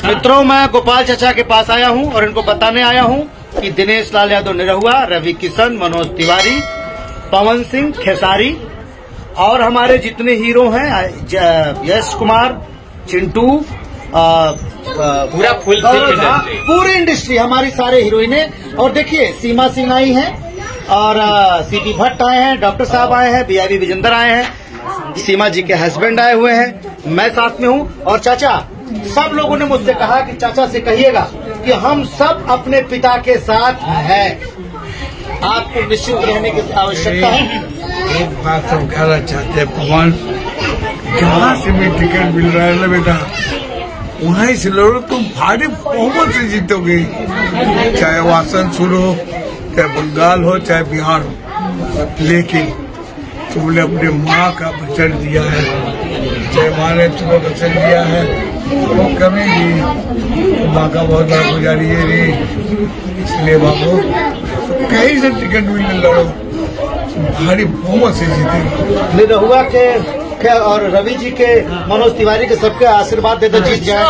मित्रों, मैं गोपाल चाचा के पास आया हूं और इनको बताने आया हूं कि दिनेश लाल यादव निरहुआ, रवि किशन, मनोज तिवारी, पवन सिंह खेसारी और हमारे जितने हीरो हैं, यश कुमार, चिंटू, पूरा फुल पूरी इंडस्ट्री, हमारी सारे हीरोइनें। और देखिए, सीमा सिंह आई हैं और सीपी भट्ट आए हैं, डॉक्टर साहब आए हैं, बीआईबी विजेंदर आए हैं, सीमा जी के हस्बैंड आए हुए हैं, मैं साथ में हूँ। और चाचा, सब लोगों ने मुझसे कहा कि चाचा से कहिएगा कि हम सब अपने पिता के साथ हैं, आपको निश्चित रहने की आवश्यकता है। एक बात हम कहना चाहते हैं, पवन, जहाँ से भी टिकट मिल रहा है ना बेटा, वहीं से लड़ो, तुम भारी बहुमत से जीतोगे। चाहे वो आसनसोल हो, चाहे बंगाल हो, चाहे बिहार हो, लेकिन तुमने अपने माँ का वचन दिया है, चाहे माँ ने तुम्हें वचन दिया है, वो करेगी। माँ का बहुत बड़ा गुजारी है रे, इसलिए बाबू कहीं से टिकट मिलने लड़ो, भारी बहुमत से जीतेगी। निरहुआ के और रवि जी के, मनोज तिवारी के, सबके आशीर्वाद देते जीत जाए।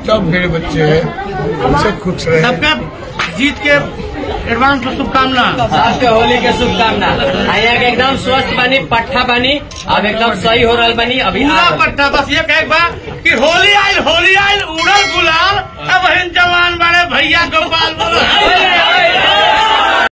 सब मेरे बच्चे हैं, सब खुश रहे। सबका जीत के एडवांस में शुभकामना, होली के शुभकामना। यहाँ के एकदम स्वस्थ बनी, पट्टा बनी, अब एकदम सही हो रहा बनी। अभी पट्टा बस ये कहे बा कि होली आयल उड़ल गुलाल, अब जवान बड़े भैया गोपाल बोलो।